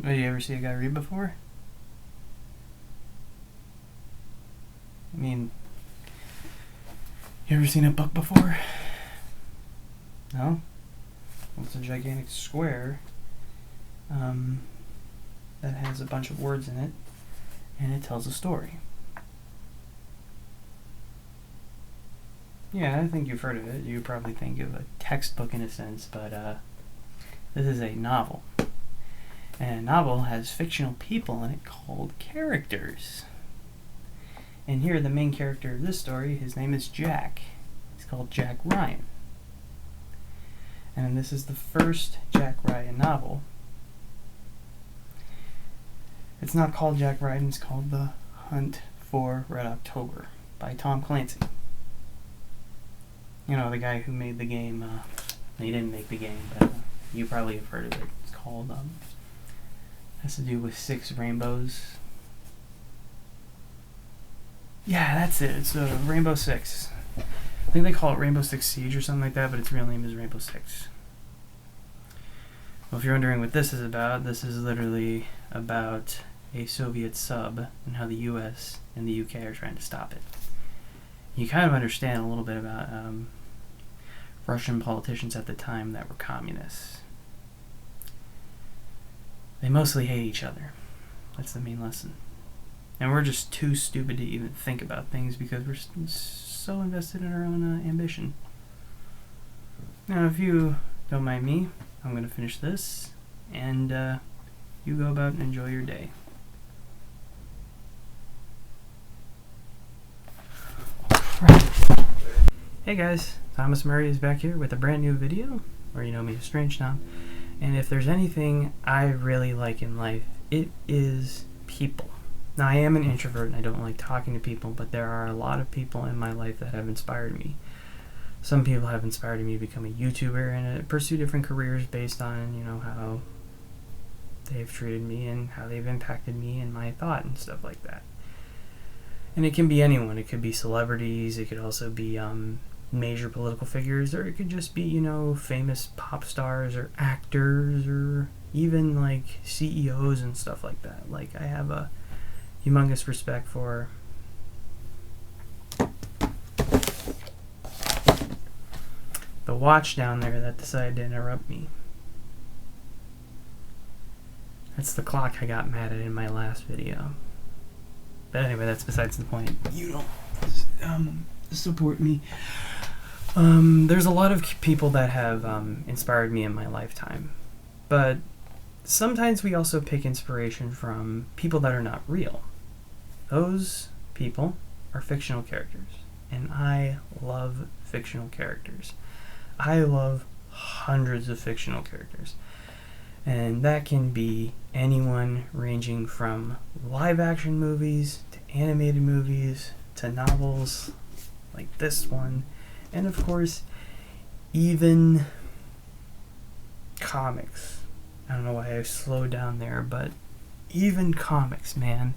Oh, you ever see a guy read before? I mean, you ever seen a book before? No? Well, it's a gigantic square that has a bunch of words in it, and it tells a story. Yeah, I think you've heard of it. You probably think of a textbook in a sense, but this is a novel. And a novel has fictional people in it called characters. And here, the main character of this story, his name is Jack. He's called Jack Ryan. And this is the first Jack Ryan novel. It's not called Jack Ryan, it's called The Hunt for Red October by Tom Clancy. You know, the guy who made the game. He didn't make the game, but you probably have heard of it. It's called, has to do with 6 rainbows. Yeah, that's it. It's Rainbow Six. I think they call it Rainbow Six Siege or something like that, but its real name is Rainbow Six. Well, if you're wondering what this is literally about a Soviet sub and how the US and the UK are trying to stop it. You kind of understand a little bit about Russian politicians at the time that were communists. They mostly hate each other. That's the main lesson. And we're just too stupid to even think about things because we're so invested in our own ambition. Now, if you don't mind me, I'm going to finish this, and you go about and enjoy your day. Right. Hey guys, Thomas Murray is back here with a brand new video, or you know me as Strange Tom. And if there's anything I really like in life, it is people. Now, I am an introvert and I don't like talking to people, but there are a lot of people in my life that have inspired me. Some people have inspired me to become a YouTuber and pursue different careers based on, you know, how they've treated me and how they've impacted me and my thought and stuff like that. And it can be anyone. It could be celebrities. It could also be major political figures, or it could just be, you know, famous pop stars or actors or even like CEOs and stuff like that. Like, I have a humongous respect for the watch down there that decided to interrupt me. That's the clock I got mad at in my last video. But anyway, that's besides the point. You don't support me. There's a lot of people that have inspired me in my lifetime. But sometimes we also pick inspiration from people that are not real. Those people are fictional characters. And I love fictional characters. I love hundreds of fictional characters. And that can be anyone ranging from live action movies to animated movies to novels like this one. And of course, even comics. I don't know why I slowed down there, but even comics, man.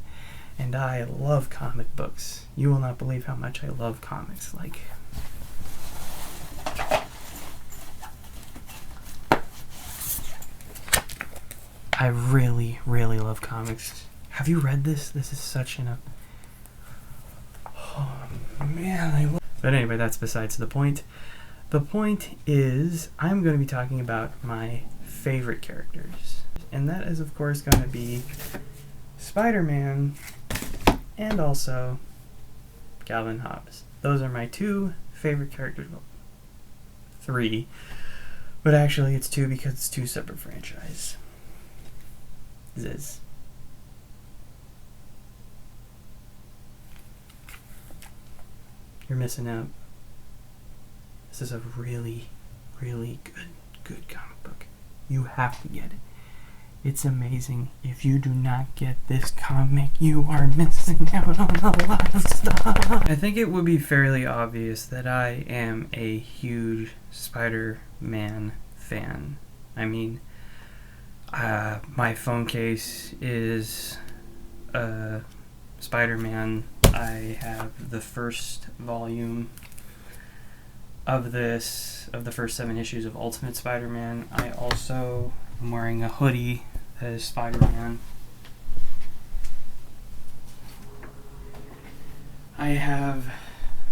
And I love comic books. You will not believe how much I love comics. Like, I really, really love comics. Have you read this? This is such an... Oh, man, I love... But anyway, that's besides the point. The point is, I'm going to be talking about my favorite characters. And that is, of course, going to be Spider-Man and also Calvin and Hobbes. Those are my 2 favorite characters. Well, 3. But actually, it's 2 because it's 2 separate franchises. Ziz. You're missing out. This is a really, really good comic book. You have to get it. It's amazing. If you do not get this comic, you are missing out on a lot of stuff. I think it would be fairly obvious that I am a huge Spider-Man fan. I mean, my phone case is Spider-Man. I have the first volume of the first 7 issues of Ultimate Spider-Man. I also am wearing a hoodie That is Spider-Man. I have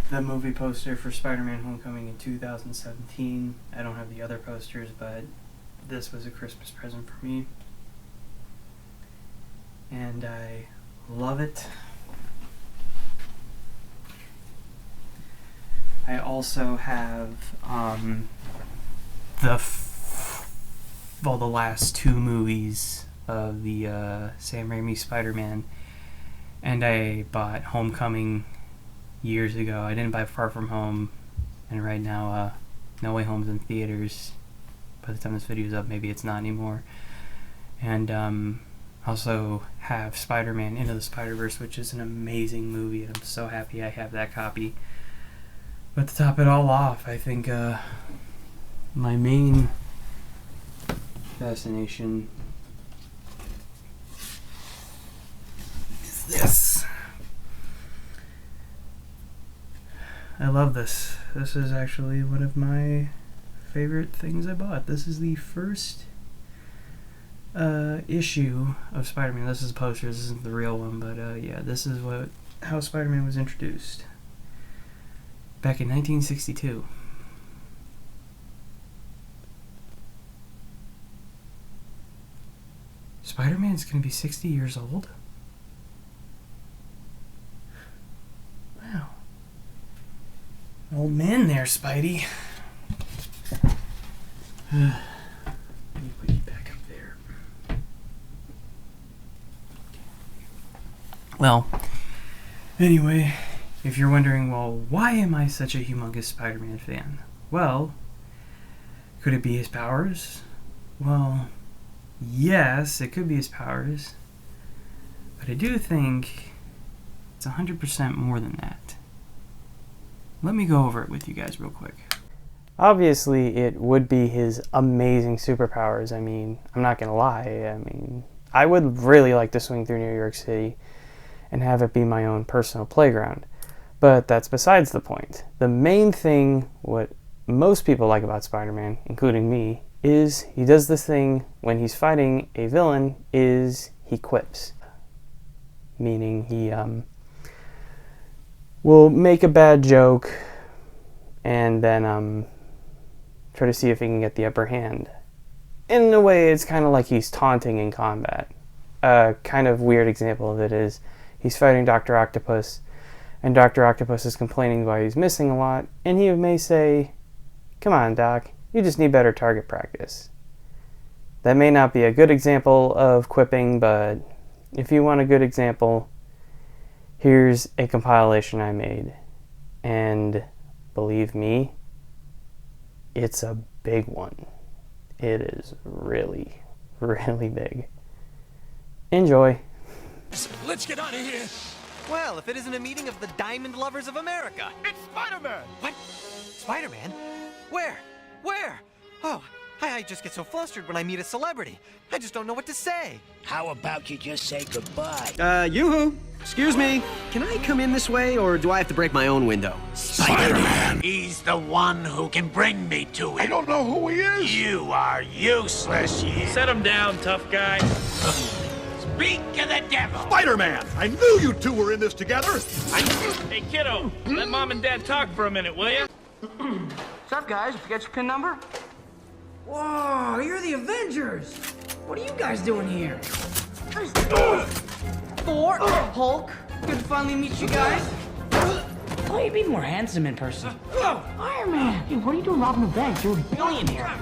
the movie poster for Spider-Man Homecoming in 2017. I don't have the other posters, but this was a Christmas present for me. And I love it. I also have the last two movies of the Sam Raimi Spider-Man, and I bought Homecoming years ago. I didn't buy Far From Home, and right now No Way Home's in theaters. By the time this video is up, maybe it's not anymore. And also have Spider-Man Into the Spider-Verse, which is an amazing movie, and I'm so happy I have that copy. But to top it all off, I think my main fascination is this. I love this. This is actually one of my favorite things I bought. This is the first issue of Spider-Man. This is a poster. This isn't the real one, but yeah, this is how Spider-Man was introduced back in 1962. Spider-Man's gonna be 60 years old? Wow. Old man there, Spidey. Let me put you back up there. Well, anyway, if you're wondering, well, why am I such a humongous Spider-Man fan? Well, could it be his powers? Well, yes, it could be his powers. But I do think it's 100% more than that. Let me go over it with you guys real quick. Obviously, it would be his amazing superpowers. I mean, I'm not gonna lie. I mean, I would really like to swing through New York City and have it be my own personal playground. But that's besides the point. The main thing, what most people like about Spider-Man, including me, is he does this thing when he's fighting a villain, is he quips. Meaning he will make a bad joke and then try to see if he can get the upper hand. In a way, it's kind of like he's taunting in combat. A kind of weird example of it is he's fighting Dr. Octopus, and Dr. Octopus is complaining why he's missing a lot, and he may say, "Come on, Doc, you just need better target practice." That may not be a good example of quipping, but if you want a good example, here's a compilation I made. And believe me, it's a big one. It is really, really big. Enjoy. Let's get out of here. Well, if it isn't a meeting of the Diamond Lovers of America. It's Spider-Man. What? Spider-Man? Where? Where? Oh, I just get so flustered when I meet a celebrity. I just don't know what to say. How about you just say goodbye? Yoo-hoo! Excuse me. Can I come in this way, or do I have to break my own window? Spider-Man! He's the one who can bring me to it. I don't know who he is! You are useless, you. Set him down, tough guy. Speak of the devil. Spider-Man! I knew you two were in this together! Hey, kiddo, let Mom and Dad talk for a minute, will you? What's up, guys? Did you get your PIN number? Whoa, you're the Avengers! What are you guys doing here? Thor, Hulk, good to finally meet you guys. Oh, you'd be more handsome in person. Iron Man! Hey, what are you doing robbing a bank? You're a billionaire.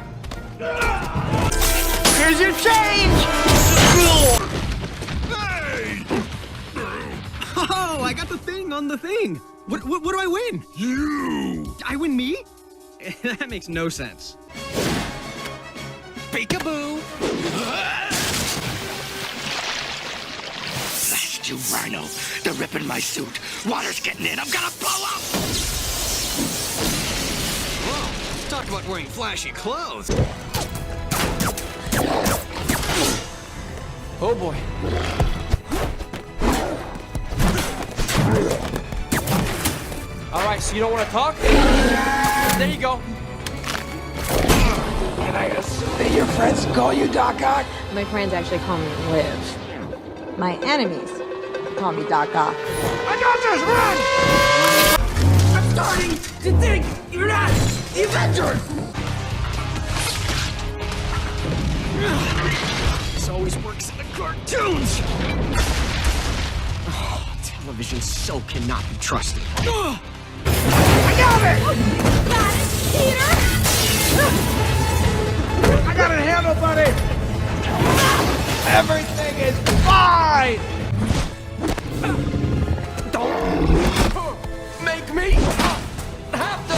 Here's your change! Hey! Oh, I got the thing on the thing. What do I win? You! I win me? That makes no sense. Peekaboo! Blast you, Rhino! They're ripping my suit. Water's getting in. I'm gonna blow up! Whoa, talk about wearing flashy clothes. Oh boy. All right, so you don't want to talk? There you go. Can I assume that you're friends call you Doc Ock? My friends actually call me Liv. My enemies call me Doc Ock. I got this! Run! I'm starting to think you're not the Avengers! This always works in the cartoons! Oh, television so cannot be trusted. I got it! Got it, Peter! I got it handled, buddy! Everything is fine! Don't make me have to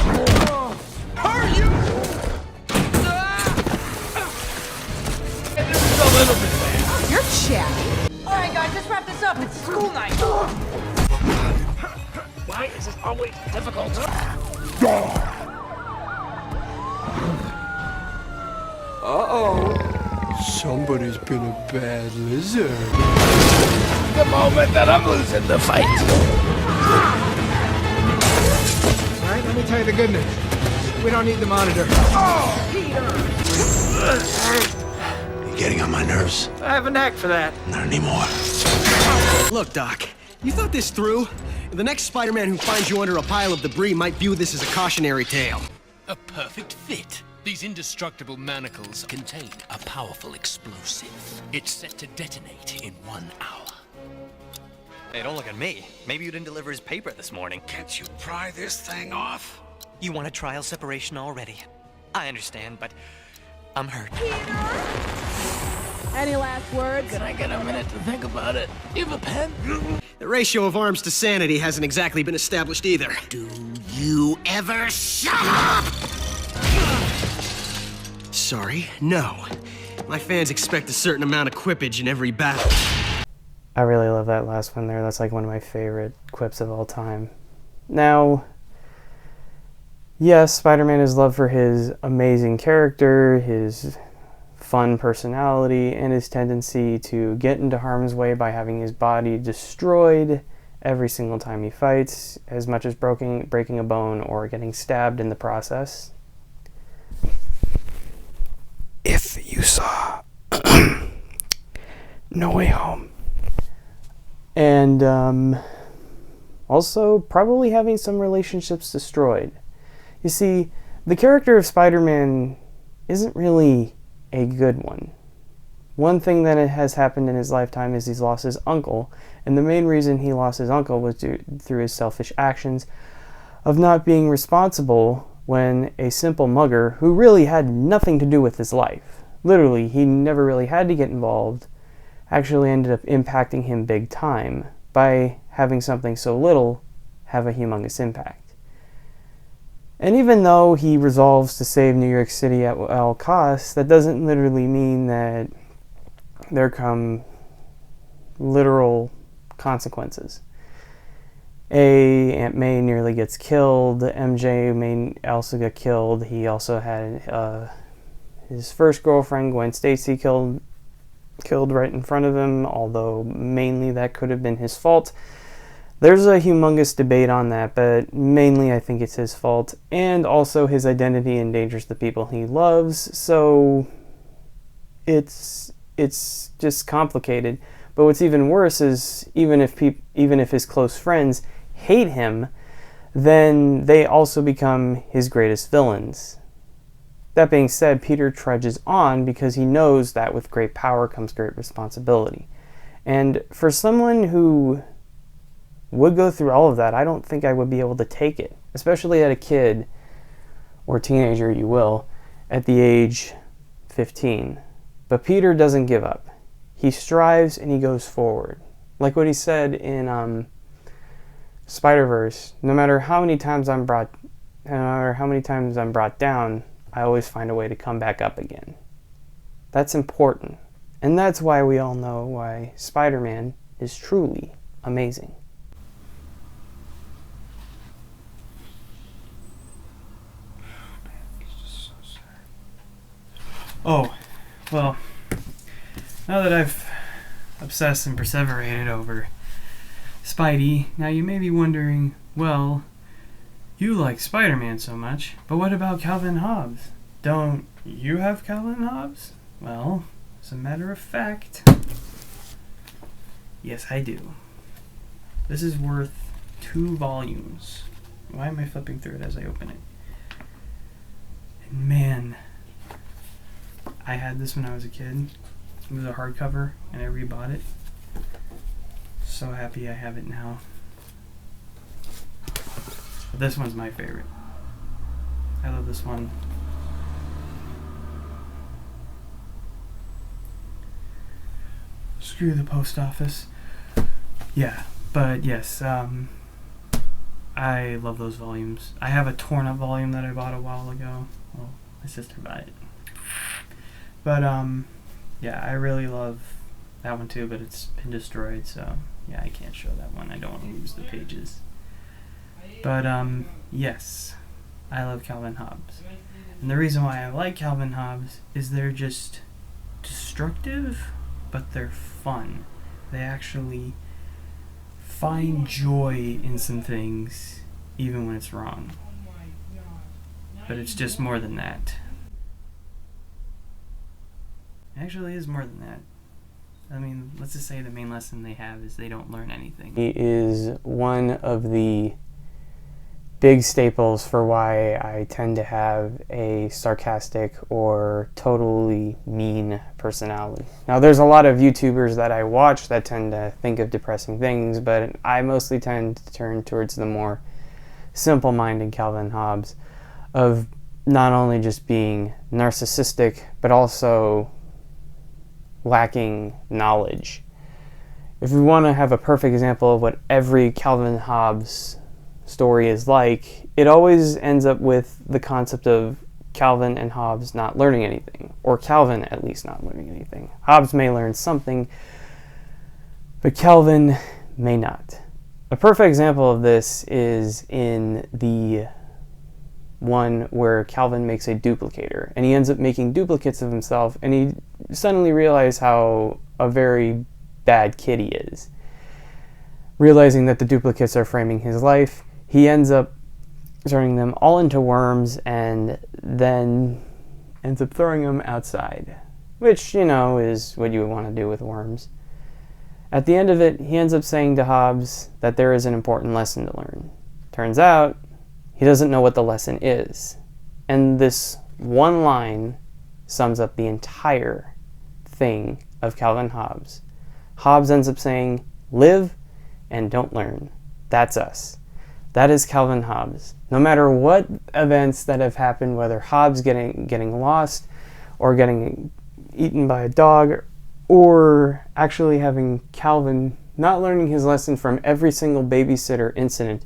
hurt you! This is a little bit bad. You're chatty. All right, guys, let's wrap this up. It's school night. Why is this always difficult? Uh-oh. Somebody's been a bad lizard. The moment that I'm losing the fight. All right, let me tell you the good news. We don't need the monitor. You're getting on my nerves. I have a knack for that. Not anymore. Look, Doc, you thought this through? The next Spider-Man who finds you under a pile of debris might view this as a cautionary tale. A perfect fit. These indestructible manacles contain a powerful explosive. It's set to detonate in 1 hour. Hey, don't look at me. Maybe you didn't deliver his paper this morning. Can't you pry this thing off? You want a trial separation already? I understand, but I'm hurt. Any last words? Can I get a minute to think about it? You have a pen? The ratio of arms to sanity hasn't exactly been established either. Do you ever shut up? Sorry, no. My fans expect a certain amount of quippage in every battle. I really love that last one there. That's like one of my favorite quips of all time. Now, yes, Spider-Man is loved for his amazing character, his fun personality, and his tendency to get into harm's way by having his body destroyed every single time he fights, as much as breaking a bone or getting stabbed in the process. If you saw No Way Home. And also probably having some relationships destroyed. You see, the character of Spider-Man isn't really a good one. One thing that has happened in his lifetime is he's lost his uncle, and the main reason he lost his uncle was through his selfish actions of not being responsible when a simple mugger who really had nothing to do with his life, literally he never really had to get involved, actually ended up impacting him big time by having something so little have a humongous impact. And even though he resolves to save New York City at all costs, that doesn't literally mean that there come literal consequences. Aunt May nearly gets killed, MJ may also get killed, he also had his first girlfriend, Gwen Stacy, killed right in front of him, although mainly that could have been his fault. There's a humongous debate on that, but mainly I think it's his fault, and also his identity endangers the people he loves, so it's just complicated. But what's even worse is even if his close friends hate him, then they also become his greatest villains. That being said, Peter trudges on because he knows that with great power comes great responsibility. And for someone who would go through all of that, I don't think I would be able to take it, especially at a kid or teenager, you will, at the age 15. But Peter doesn't give up. He strives and he goes forward. Like what he said in Spider-Verse, no matter how many times I'm brought down, I always find a way to come back up again. That's important. And that's why we all know why Spider-Man is truly amazing. Oh, well, now that I've obsessed and perseverated over Spidey, now you may be wondering, well, you like Spider-Man so much, but what about Calvin and Hobbes? Don't you have Calvin and Hobbes? Well, as a matter of fact, yes, I do. This is worth 2 volumes. Why am I flipping through it as I open it? And man, I had this when I was a kid. It was a hardcover, and I rebought it. So happy I have it now. But this one's my favorite. I love this one. Screw the post office. Yeah, but yes, I love those volumes. I have a torn up volume that I bought a while ago. Well, my sister bought it. But yeah, I really love that one too, but it's been destroyed, so yeah, I can't show that one. I don't want to lose the pages. But yes, I love Calvin and Hobbes. And the reason why I like Calvin and Hobbes is they're just destructive, but they're fun. They actually find joy in some things, even when it's wrong. But it's just more than that. It actually is more than that. I mean, let's just say the main lesson they have is they don't learn anything. He is one of the big staples for why I tend to have a sarcastic or totally mean personality. Now, there's a lot of YouTubers that I watch that tend to think of depressing things, but I mostly tend to turn towards the more simple-minded Calvin and Hobbes of not only just being narcissistic, but also lacking knowledge. If we want to have a perfect example of what every Calvin and Hobbes story is like, it always ends up with the concept of Calvin and Hobbes not learning anything, or Calvin at least not learning anything. Hobbes may learn something, but Calvin may not. A perfect example of this is in the one where Calvin makes a duplicator, and he ends up making duplicates of himself, and he suddenly realizes how a very bad kid he is. Realizing that the duplicates are framing his life, he ends up turning them all into worms and then ends up throwing them outside, which, you know, is what you would want to do with worms. At the end of it, he ends up saying to Hobbes that there is an important lesson to learn. Turns out, he doesn't know what the lesson is. And this one line sums up the entire thing of Calvin and Hobbes. Hobbes ends up saying, live and don't learn. That's us. That is Calvin and Hobbes. No matter what events that have happened, whether Hobbes getting lost, or getting eaten by a dog, or actually having Calvin not learning his lesson from every single babysitter incident,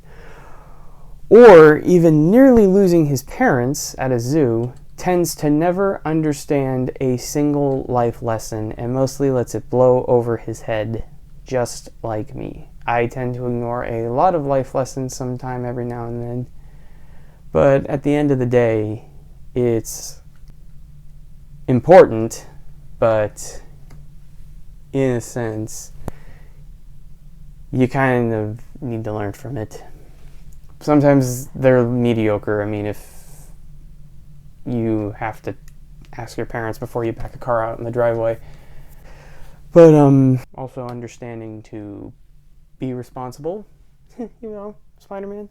or even nearly losing his parents at a zoo, tends to never understand a single life lesson and mostly lets it blow over his head, just like me. I tend to ignore a lot of life lessons sometime every now and then, but at the end of the day, it's important, but in a sense, you kind of need to learn from it. Sometimes they're mediocre. I mean, if you have to ask your parents before you back a car out in the driveway. But also understanding to be responsible, you know, Spider-Man.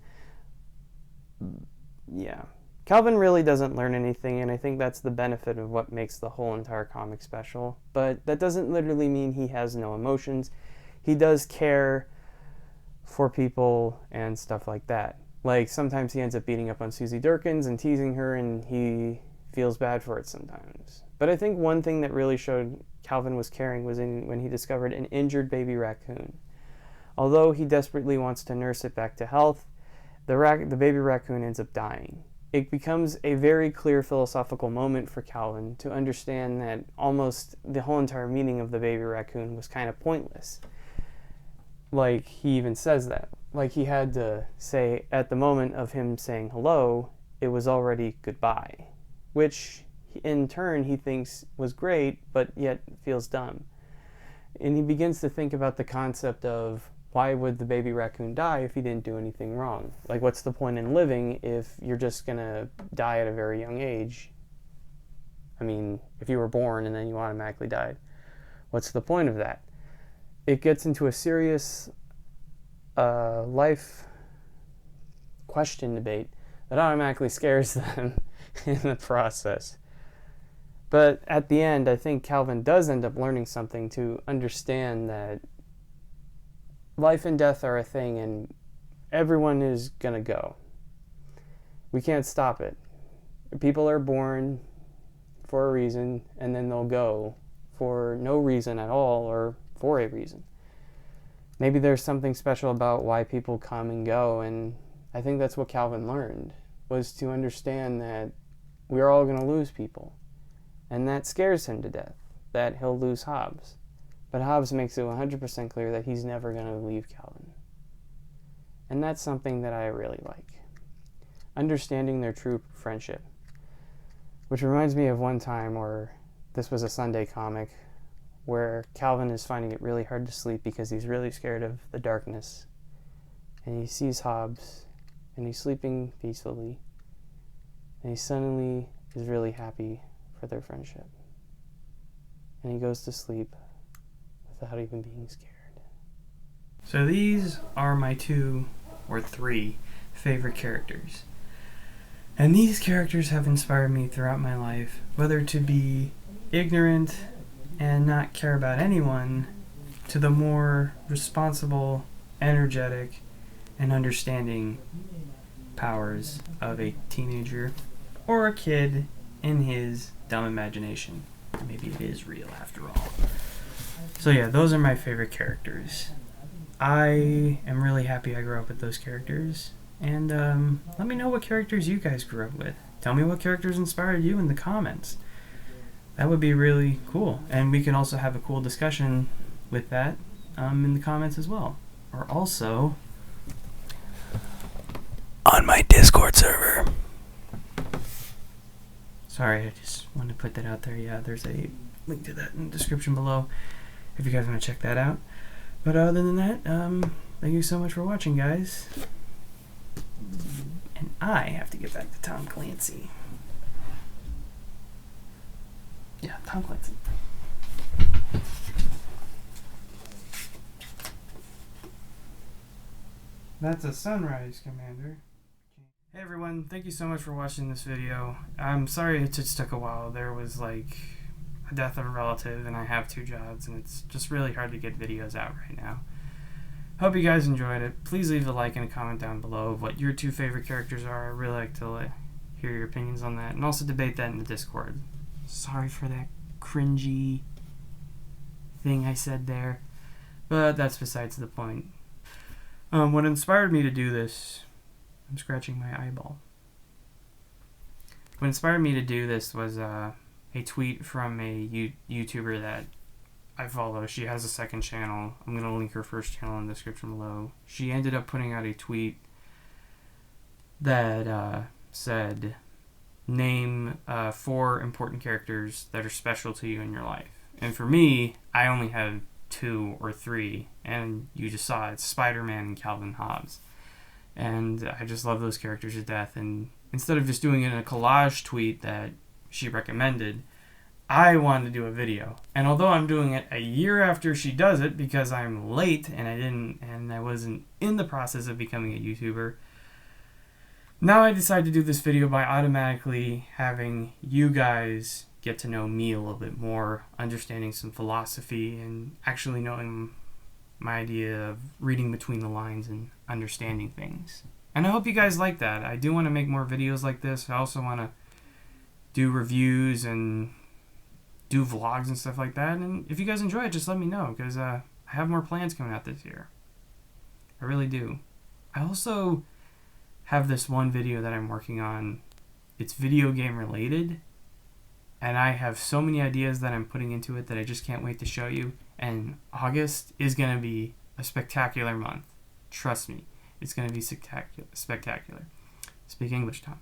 Yeah. Calvin really doesn't learn anything, and I think that's the benefit of what makes the whole entire comic special. But that doesn't literally mean he has no emotions. He does care for people and stuff like that. Like, sometimes he ends up beating up on Susie Durkins and teasing her, and he feels bad for it sometimes. But I think one thing that really showed Calvin was caring was when he discovered an injured baby raccoon. Although he desperately wants to nurse it back to health, the baby raccoon ends up dying. It becomes a very clear philosophical moment for Calvin to understand that almost the whole entire meaning of the baby raccoon was kind of pointless. Like, he even says that. Like, he had to say, at the moment of him saying hello, it was already goodbye. Which, in turn, he thinks was great, but yet feels dumb. And he begins to think about the concept of, why would the baby raccoon die if he didn't do anything wrong? Like, what's the point in living if you're just gonna die at a very young age? I mean, if you were born and then you automatically died, what's the point of that? It gets into a serious life question debate that automatically scares them in the process. But at the end, I think Calvin does end up learning something to understand that life and death are a thing and everyone is gonna go. We can't stop it. People are born for a reason and then they'll go for no reason at all or for a reason. Maybe there's something special about why people come and go, and I think that's what Calvin learned, was to understand that we're all going to lose people. And that scares him to death, that he'll lose Hobbes. But Hobbes makes it 100% clear that he's never going to leave Calvin. And that's something that I really like. Understanding their true friendship. Which reminds me of one time where this was a Sunday comic where Calvin is finding it really hard to sleep because he's really scared of the darkness. And he sees Hobbes, and he's sleeping peacefully, and he suddenly is really happy for their friendship. And he goes to sleep without even being scared. So these are my 2 or 3 favorite characters. And these characters have inspired me throughout my life, whether to be ignorant and not care about anyone, to the more responsible, energetic, and understanding powers of a teenager or a kid in his dumb imagination. Maybe it is real after all. So yeah, those are my favorite characters. I am really happy I grew up with those characters. And let me know what characters you guys grew up with. Tell me what characters inspired you in the comments. That would be really cool. And we can also have a cool discussion with that in the comments as well. Or also on my Discord server. Sorry, I just wanted to put that out there. Yeah, there's a link to that in the description below if you guys want to check that out. But other than that, thank you so much for watching, guys. And I have to get back to Tom Clancy. Yeah, Tom Clancy. That's a sunrise, Commander. Hey everyone, thank you so much for watching this video. I'm sorry it just took a while. There was like a death of a relative and I have 2 jobs and it's just really hard to get videos out right now. Hope you guys enjoyed it. Please leave a like and a comment down below of what your 2 favorite characters are. I really like to hear your opinions on that and also debate that in the Discord. Sorry for that cringy thing I said there, but that's besides the point. What inspired me to do this, I'm scratching my eyeball. What inspired me to do this was a tweet from a YouTuber that I follow. She has a second channel. I'm going to link her first channel in the description below. She ended up putting out a tweet that said, name 4 important characters that are special to you in your life. And for me, I only have 2 or 3, and you just saw it. It's Spider-Man and Calvin and Hobbes. And I just love those characters to death. And instead of just doing it in a collage tweet that she recommended, I wanted to do a video. And although I'm doing it a year after she does it because I'm late and I wasn't in the process of becoming a YouTuber, now I decided to do this video by automatically having you guys get to know me a little bit more, understanding some philosophy and actually knowing my idea of reading between the lines and understanding things. And I hope you guys like that. I do want to make more videos like this. I also want to do reviews and do vlogs and stuff like that. And if you guys enjoy it, just let me know, because I have more plans coming out this year. I really do. I also have this one video that I'm working on. It's video game related, and I have so many ideas that I'm putting into it that I just can't wait to show you. And August is going to be a spectacular month. Trust me, it's going to be spectacular. Speak English, Tom.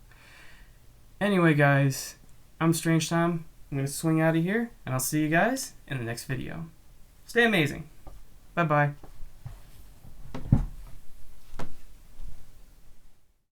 Anyway, guys, I'm Strange Tom. I'm going to swing out of here, and I'll see you guys in the next video. Stay amazing. Bye-bye.